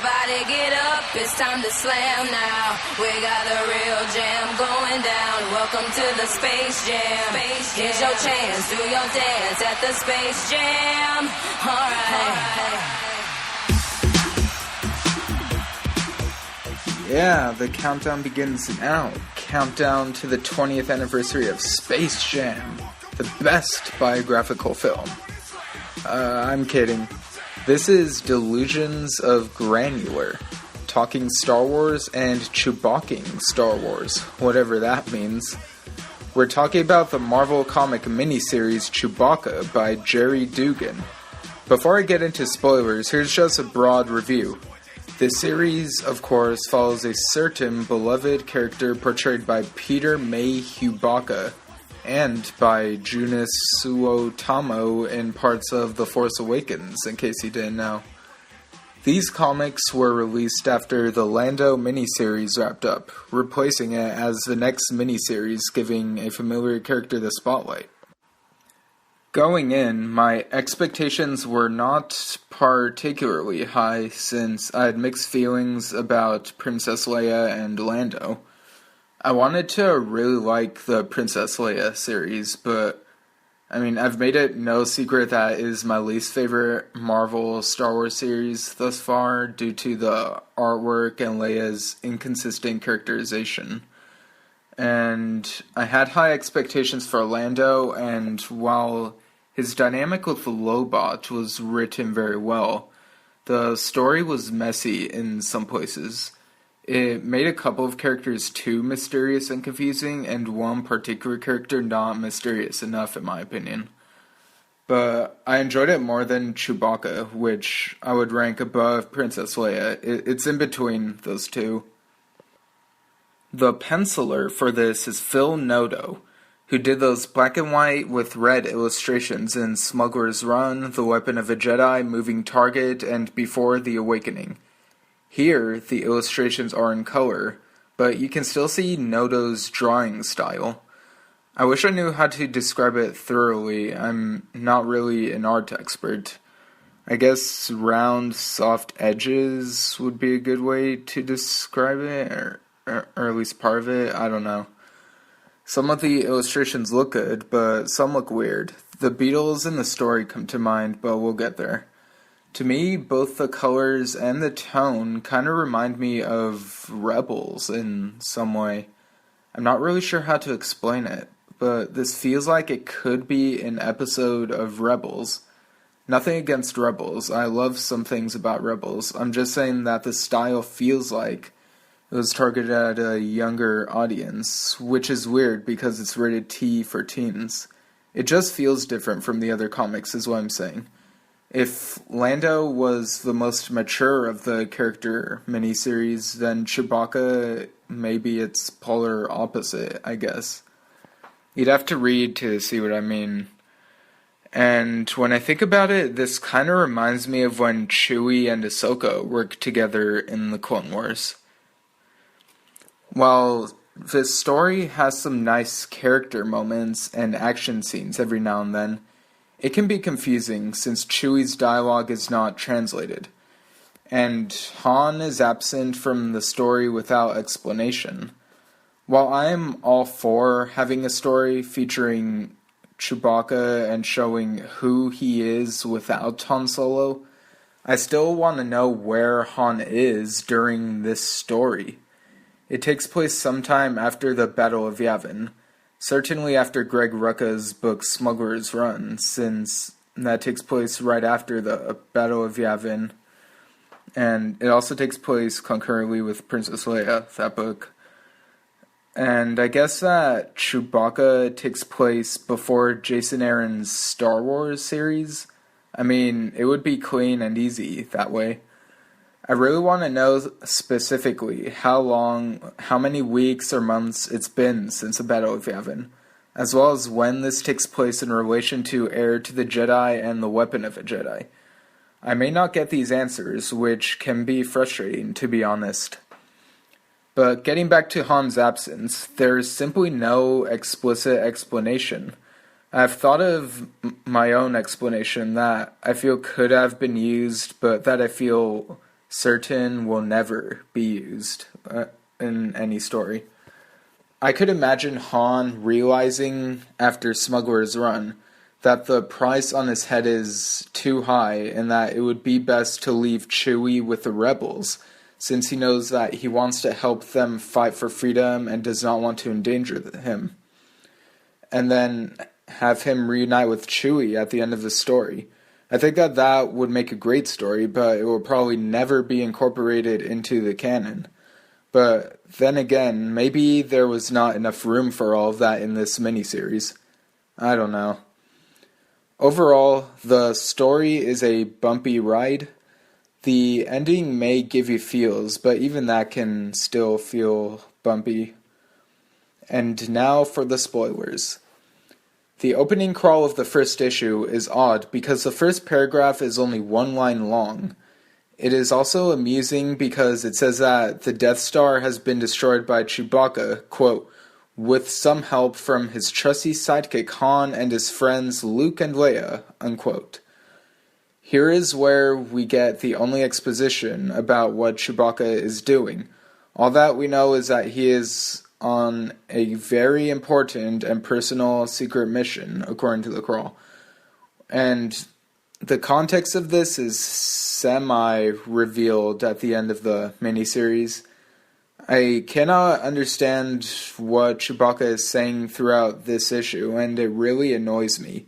Everybody get up, it's time to slam now. We got the real jam going down. Welcome to the Space Jam. Here's your chance, do your dance at the Space Jam. Alright. Yeah, the countdown begins now. Countdown to the 20th anniversary of Space Jam, the best biographical film. I'm kidding. This is Delusions of Granular, talking Star Wars and Chewbacca Star Wars, whatever that means. We're talking about the Marvel comic miniseries Chewbacca by Jerry Dugan. Before I get into spoilers, here's just a broad review. This series, of course, follows a certain beloved character portrayed by Peter mayhew and by Junius Suotamo in parts of The Force Awakens, in case you didn't know. These comics were released after the Lando miniseries wrapped up, replacing it as the next miniseries, giving a familiar character the spotlight. Going in, my expectations were not particularly high since I had mixed feelings about Princess Leia and Lando. I wanted to really like the Princess Leia series, but I've made it no secret that it is my least favorite Marvel Star Wars series thus far due to the artwork and Leia's inconsistent characterization. And I had high expectations for Lando, and while his dynamic with the Lobot was written very well, the story was messy in some places. It made a couple of characters too mysterious and confusing, and one particular character not mysterious enough in my opinion. But I enjoyed it more than Chewbacca, which I would rank above Princess Leia. It's in between those two. The penciler for this is Phil Noto, who did those black and white with red illustrations in Smuggler's Run, The Weapon of a Jedi, Moving Target, and Before the Awakening. Here, the illustrations are in color, but you can still see Noto's drawing style. I wish I knew how to describe it thoroughly. I'm not really an art expert. I guess round, soft edges would be a good way to describe it, or at least part of it, I don't know. Some of the illustrations look good, but some look weird. The Beatles and the story come to mind, but we'll get there. To me, both the colors and the tone kind of remind me of Rebels in some way. I'm not really sure how to explain it, but this feels like it could be an episode of Rebels. Nothing against Rebels. I love some things about Rebels. I'm just saying that the style feels like it was targeted at a younger audience, which is weird because it's rated T for teens. It just feels different from the other comics, is what I'm saying. If Lando was the most mature of the character miniseries, then Chewbacca, maybe it's polar opposite, I guess. You'd have to read to see what I mean. And when I think about it, this kind of reminds me of when Chewie and Ahsoka worked together in the Clone Wars. While this story has some nice character moments and action scenes every now and then, it can be confusing since Chewie's dialogue is not translated, and Han is absent from the story without explanation. While I'm all for having a story featuring Chewbacca and showing who he is without Han Solo, I still want to know where Han is during this story. It takes place sometime after the Battle of Yavin, certainly after Greg Rucka's book Smuggler's Run, since that takes place right after the Battle of Yavin, and it also takes place concurrently with Princess Leia, that book. And I guess that Chewbacca takes place before Jason Aaron's Star Wars series. It would be clean and easy that way. I really want to know specifically how many weeks or months it's been since the Battle of Yavin, as well as when this takes place in relation to Heir to the Jedi and The Weapon of a Jedi. I may not get these answers, which can be frustrating, to be honest. But getting back to Han's absence, there is simply no explicit explanation. I've thought of my own explanation that I feel could have been used, but that I feel certain will never be used in any story. I could imagine Han realizing after Smuggler's Run that the price on his head is too high and that it would be best to leave Chewie with the rebels, since he knows that he wants to help them fight for freedom and does not want to endanger him. And then have him reunite with Chewie at the end of the story. I think that would make a great story, but it will probably never be incorporated into the canon. But then again, maybe there was not enough room for all of that in this miniseries. I don't know. Overall, the story is a bumpy ride. The ending may give you feels, but even that can still feel bumpy. And now for the spoilers. The opening crawl of the first issue is odd because the first paragraph is only one line long. It is also amusing because it says that the Death Star has been destroyed by Chewbacca, quote, with some help from his trusty sidekick Han and his friends Luke and Leia, unquote. Here is where we get the only exposition about what Chewbacca is doing. All that we know is that he is on a very important and personal secret mission, according to the crawl. And the context of this is semi-revealed at the end of the miniseries. I cannot understand what Chewbacca is saying throughout this issue, and it really annoys me.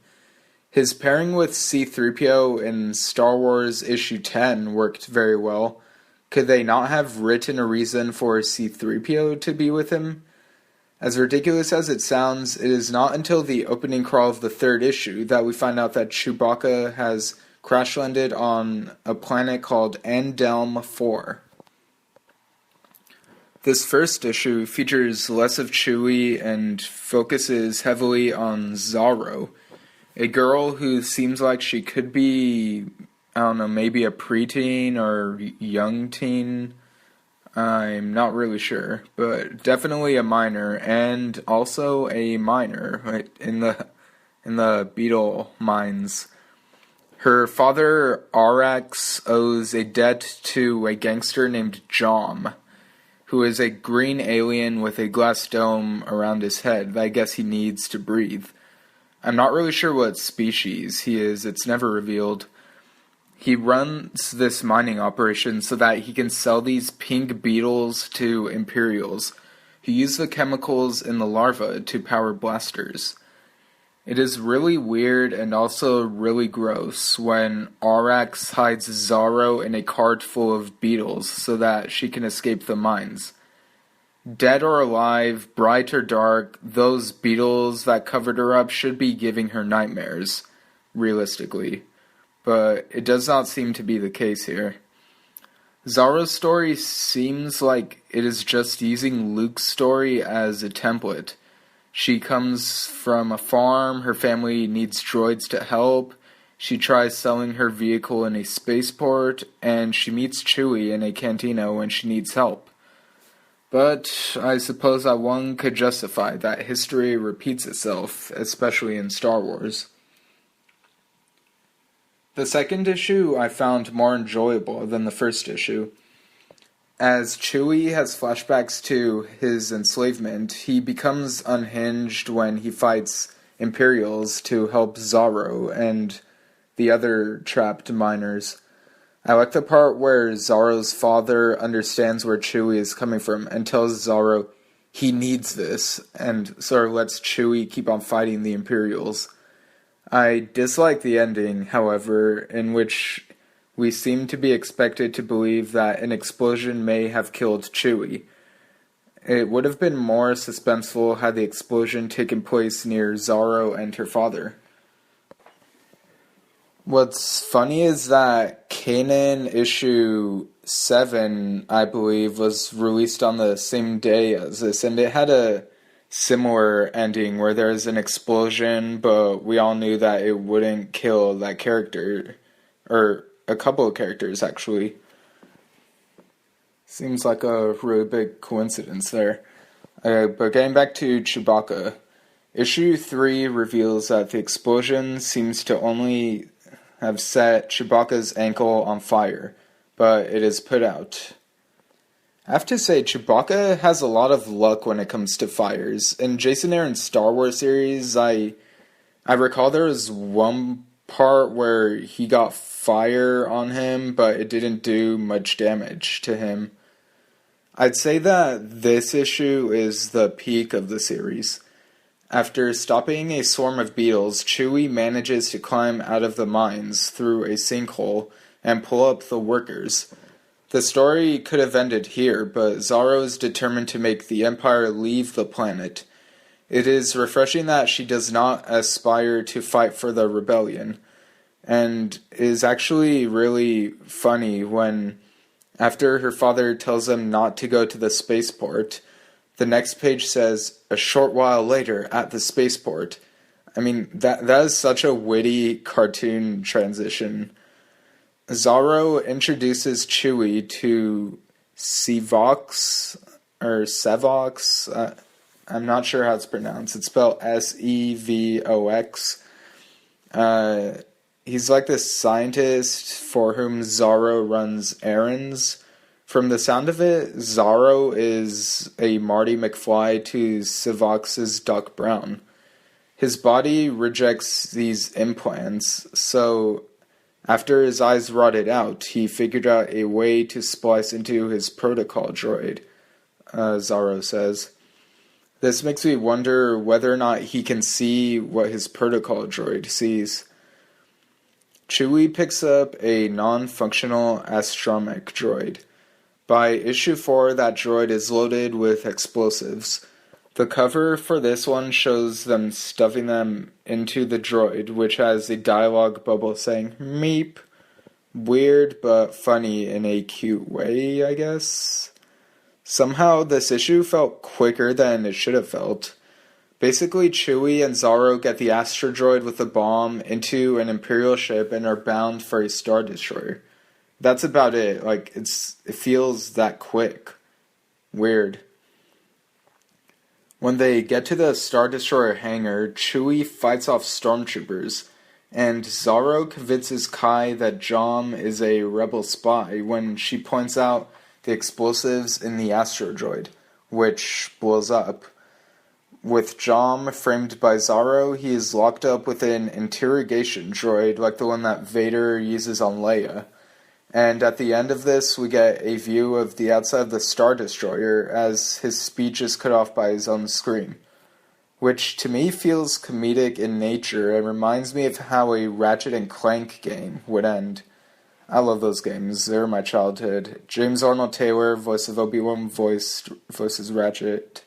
His pairing with C-3PO in Star Wars issue 10 worked very well. Could they not have written a reason for C-3PO to be with him? As ridiculous as it sounds, it is not until the opening crawl of the third issue that we find out that Chewbacca has crash-landed on a planet called Andelm 4. This first issue features less of Chewie and focuses heavily on Zaro, a girl who seems like she could be, I don't know, maybe a preteen or young teen. I'm not really sure, but definitely a minor, and also a miner, right, in the beetle mines. Her father, Arax, owes a debt to a gangster named Jaum, who is a green alien with a glass dome around his head that I guess he needs to breathe. I'm not really sure what species he is, it's never revealed. He runs this mining operation so that he can sell these pink beetles to Imperials, who use the chemicals in the larvae to power blasters. It is really weird and also really gross when Arax hides Zaro in a cart full of beetles so that she can escape the mines. Dead or alive, bright or dark, those beetles that covered her up should be giving her nightmares, realistically. But it does not seem to be the case here. Zaro's story seems like it is just using Luke's story as a template. She comes from a farm, her family needs droids to help, she tries selling her vehicle in a spaceport, and she meets Chewie in a cantina when she needs help. But I suppose that one could justify that history repeats itself, especially in Star Wars. The second issue I found more enjoyable than the first issue. As Chewie has flashbacks to his enslavement, he becomes unhinged when he fights Imperials to help Zaro and the other trapped miners. I like the part where Zaro's father understands where Chewie is coming from and tells Zaro he needs this, and sort of lets Chewie keep on fighting the Imperials. I dislike the ending, however, in which we seem to be expected to believe that an explosion may have killed Chewie. It would have been more suspenseful had the explosion taken place near Zaro and her father. What's funny is that Kanan issue 7, I believe, was released on the same day as this, and it had a similar ending where there was an explosion, but we all knew that it wouldn't kill that character, or a couple of characters, actually. Seems like a really big coincidence there. But getting back to Chewbacca, issue 3 reveals that the explosion seems to only have set Chewbacca's ankle on fire, but it is put out. I have to say, Chewbacca has a lot of luck when it comes to fires. In Jason Aaron's Star Wars series, I recall there was one part where he got fire on him, but it didn't do much damage to him. I'd say that this issue is the peak of the series. After stopping a swarm of beetles, Chewie manages to climb out of the mines through a sinkhole and pull up the workers. The story could have ended here, but Zaro is determined to make the Empire leave the planet. It is refreshing that she does not aspire to fight for the rebellion, and is actually really funny when, after her father tells them not to go to the spaceport, the next page says, "A short while later at the spaceport." I mean, that is such a witty cartoon transition. Zaro introduces Chewie to Sevox, or Sevox. I'm not sure how it's pronounced. It's spelled Sevox. He's like this scientist for whom Zaro runs errands. From the sound of it, Zaro is a Marty McFly to Sevox's Doc Brown. His body rejects these implants, so after his eyes rotted out, he figured out a way to splice into his protocol droid, Zaro says. This makes me wonder whether or not he can see what his protocol droid sees. Chewie picks up a non-functional astromech droid. By issue 4, that droid is loaded with explosives. The cover for this one shows them stuffing them into the droid, which has a dialogue bubble saying, "Meep." Weird, but funny in a cute way, I guess. Somehow, this issue felt quicker than it should have felt. Basically, Chewie and Zaro get the Astro Droid with a bomb into an Imperial ship and are bound for a Star Destroyer. That's about it. Like, it feels that quick. Weird. When they get to the Star Destroyer hangar, Chewie fights off stormtroopers, and Zaro convinces Kai that Jaum is a rebel spy when she points out the explosives in the Astro Droid, which blows up. With Jaum framed by Zaro, he is locked up with an interrogation droid like the one that Vader uses on Leia. And at the end of this, we get a view of the outside of the Star Destroyer as his speech is cut off by his own scream, which to me feels comedic in nature and reminds me of how a Ratchet and Clank game would end. I love those games. They're my childhood. James Arnold Taylor, voice of Obi-Wan, voices Ratchet.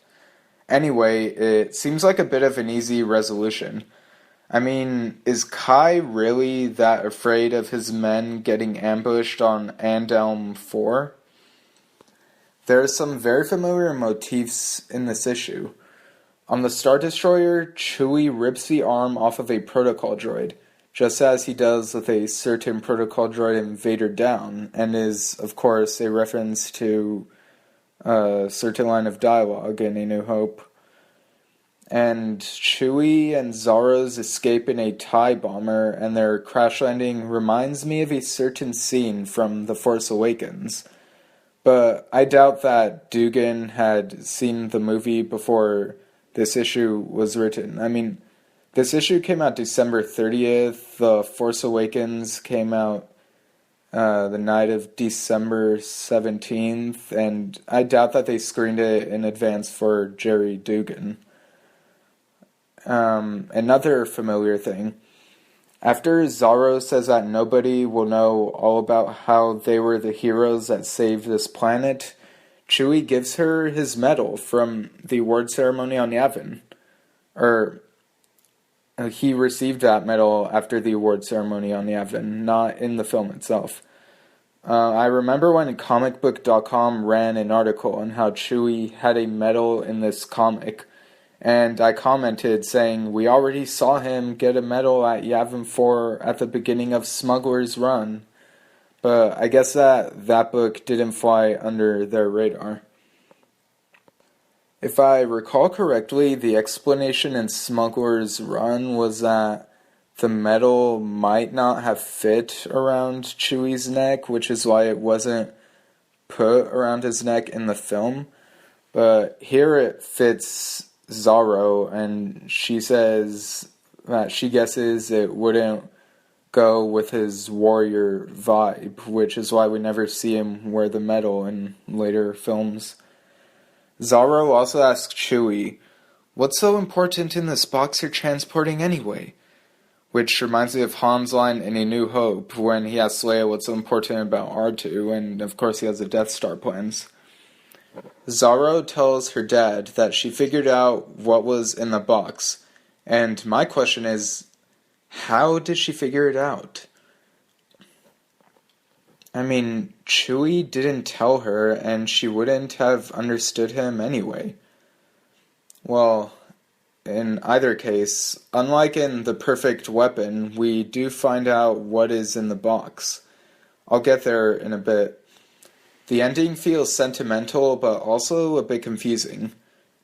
Anyway, it seems like a bit of an easy resolution. I mean, is Kai really that afraid of his men getting ambushed on Andelm 4? There are some very familiar motifs in this issue. On the Star Destroyer, Chewie rips the arm off of a protocol droid, just as he does with a certain protocol droid in Vader Down, and is, of course, a reference to a certain line of dialogue in A New Hope. And Chewie and Zaro's escape in a TIE bomber and their crash landing reminds me of a certain scene from The Force Awakens. But I doubt that Dugan had seen the movie before this issue was written. I mean, this issue came out December 30th. The Force Awakens came out the night of December 17th. And I doubt that they screened it in advance for Jerry Dugan. Another familiar thing. After Zaro says that nobody will know all about how they were the heroes that saved this planet, Chewie gives her his medal from the award ceremony on Yavin. He received that medal after the award ceremony on Yavin, not in the film itself. I remember when comicbook.com ran an article on how Chewie had a medal in this comic, and I commented saying, "We already saw him get a medal at Yavin 4 at the beginning of Smuggler's Run." But I guess that book didn't fly under their radar. If I recall correctly, the explanation in Smuggler's Run was that the metal might not have fit around Chewie's neck, which is why it wasn't put around his neck in the film. But here it fits Zorro, and she says that she guesses it wouldn't go with his warrior vibe, which is why we never see him wear the medal in later films. Zorro also asks Chewie, "What's so important in this box you're transporting anyway?" Which reminds me of Han's line in A New Hope when he asks Leia what's so important about R2, and of course he has the Death Star plans. Zorro tells her dad that she figured out what was in the box, and my question is, how did she figure it out? I mean, Chewie didn't tell her, and she wouldn't have understood him anyway. Well, in either case, unlike in The Perfect Weapon, we do find out what is in the box. I'll get there in a bit. The ending feels sentimental, but also a bit confusing.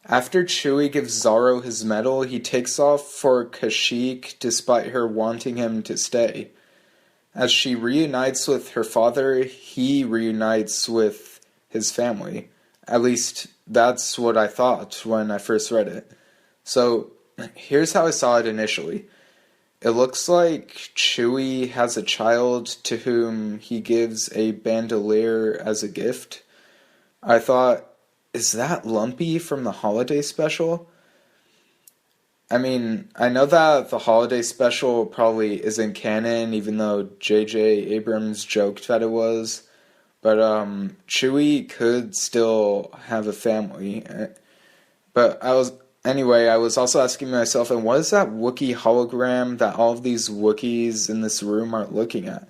After Chewie gives Zorro his medal, he takes off for Kashyyyk despite her wanting him to stay. As she reunites with her father, he reunites with his family. At least, that's what I thought when I first read it. So, here's how I saw it initially. It looks like Chewie has a child to whom he gives a bandolier as a gift. I thought, is that Lumpy from the holiday special? I mean, I know that the holiday special probably isn't canon, even though J.J. Abrams joked that it was. But Chewie could still have a family. But I was also asking myself, and what is that Wookie hologram that all of these Wookiees in this room are looking at?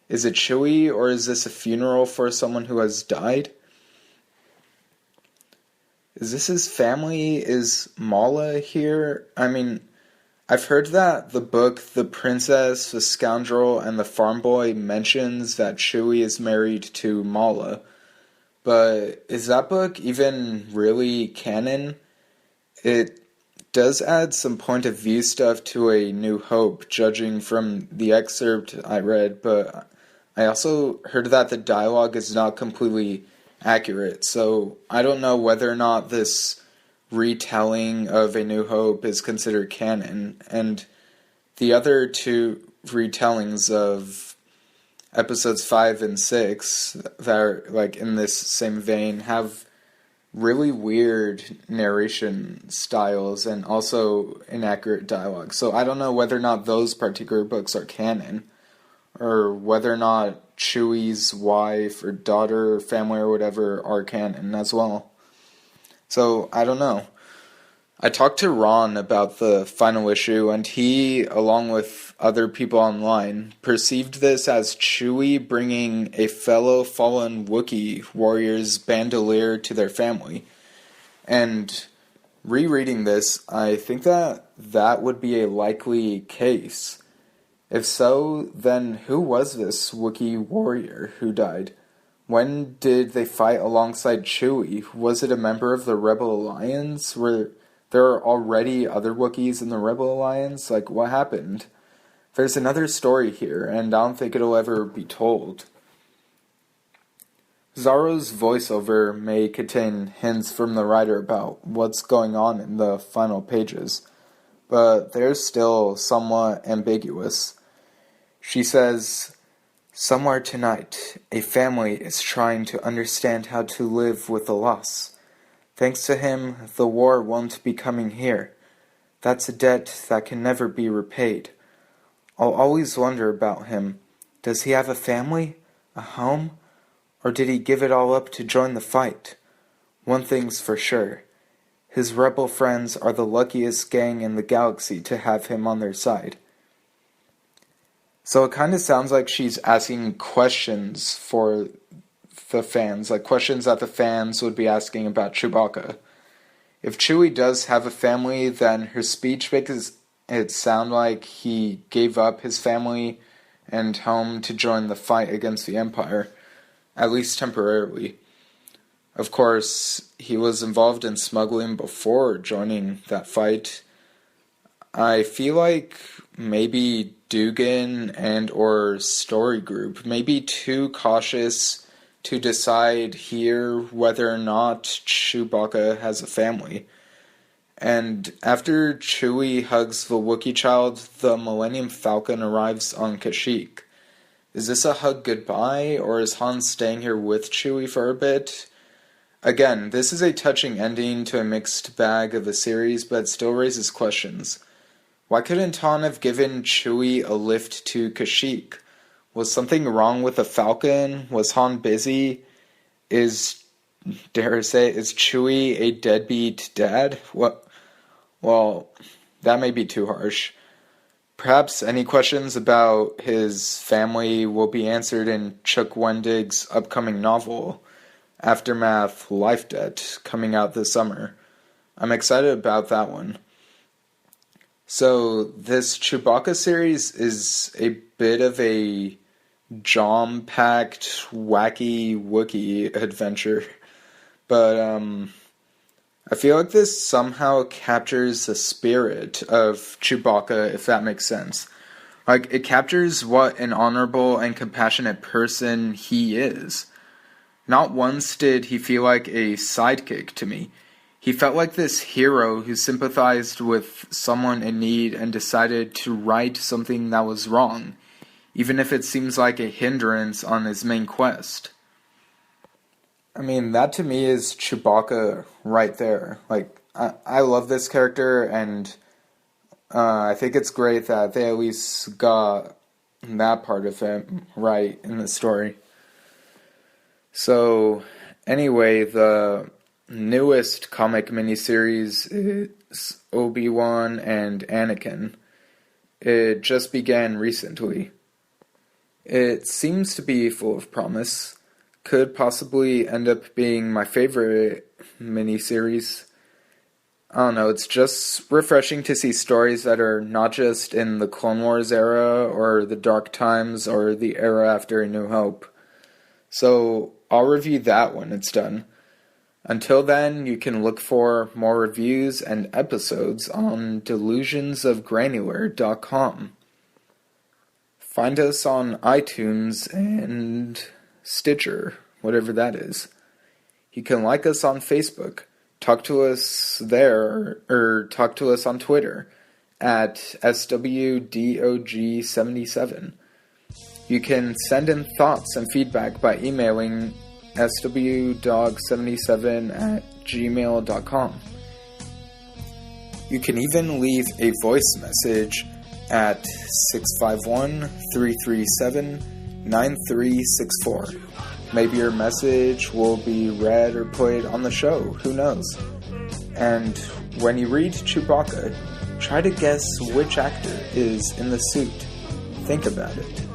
Is it Chewie, or is this a funeral for someone who has died? Is this his family? Is Mala here? I mean, I've heard that the book The Princess, the Scoundrel, and the Farm Boy mentions that Chewie is married to Mala. But is that book even really canon? It does add some point of view stuff to A New Hope, judging from the excerpt I read, but I also heard that the dialogue is not completely accurate, so I don't know whether or not this retelling of A New Hope is considered canon, and the other two retellings of episodes 5 and 6 that are like in this same vein have really weird narration styles and also inaccurate dialogue. So I don't know whether or not those particular books are canon, or whether or not Chewie's wife or daughter or family or whatever are canon as well. So I don't know. I talked to Ron about the final issue, and he, along with other people online, perceived this as Chewie bringing a fellow fallen Wookiee warrior's bandolier to their family. And rereading this, I think that that would be a likely case. If so, then who was this Wookiee warrior who died? When did they fight alongside Chewie? Was it a member of the Rebel Alliance? Were there already other Wookiees in the Rebel Alliance? Like, what happened? There's another story here, and I don't think it'll ever be told. Zorro's voiceover may contain hints from the writer about what's going on in the final pages, but they're still somewhat ambiguous. She says, "Somewhere tonight, a family is trying to understand how to live with the loss. Thanks to him, the war won't be coming here. That's a debt that can never be repaid. I'll always wonder about him. Does he have a family? A home? Or did he give it all up to join the fight? One thing's for sure. His rebel friends are the luckiest gang in the galaxy to have him on their side." So it kind of sounds like she's asking questions for the fans, like questions that the fans would be asking about Chewbacca. If Chewie does have a family, then her speech makes it sound like he gave up his family and home to join the fight against the Empire, at least temporarily. Of course, he was involved in smuggling before joining that fight. I feel like maybe Dugan and or Story Group may be too cautious to decide here whether or not Chewbacca has a family. And after Chewie hugs the Wookiee child, the Millennium Falcon arrives on Kashyyyk. Is this a hug goodbye, or is Han staying here with Chewie for a bit? Again, this is a touching ending to a mixed bag of a series, but it still raises questions. Why couldn't Han have given Chewie a lift to Kashyyyk? Was something wrong with the Falcon? Was Han busy? Dare I say, is Chewie a deadbeat dad? What? Well, that may be too harsh. Perhaps any questions about his family will be answered in Chuck Wendig's upcoming novel, Aftermath Life Debt, coming out this summer. I'm excited about that one. So, this Chewbacca series is a bit of a Jaum-packed, wacky Wookiee adventure. But, I feel like this somehow captures the spirit of Chewbacca, if that makes sense. Like, it captures what an honorable and compassionate person he is. Not once did he feel like a sidekick to me. He felt like this hero who sympathized with someone in need and decided to right something that was wrong, even if it seems like a hindrance on his main quest. I mean, that to me is Chewbacca right there. Like, I love this character, and I think it's great that they at least got that part of him right in the story. So, anyway, the newest comic miniseries is Obi-Wan and Anakin. It just began recently. It seems to be full of promise. Could possibly end up being my favorite miniseries. I don't know, it's just refreshing to see stories that are not just in the Clone Wars era, or the Dark Times, or the era after A New Hope. So, I'll review that when it's done. Until then, you can look for more reviews and episodes on delusionsofgranular.com. Find us on iTunes and Stitcher, whatever that is. You can like us on Facebook, talk to us there, or talk to us on Twitter at SWDOG77. You can send in thoughts and feedback by emailing swdog77@gmail.com. You can even leave a voice message at 651-337-9364. Maybe your message will be read or played on the show, who knows? And when you read Chewbacca, try to guess which actor is in the suit. Think about it.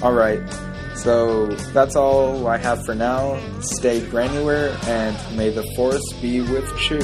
Alright, so that's all I have for now. Stay granular, and may the Force be with Chew.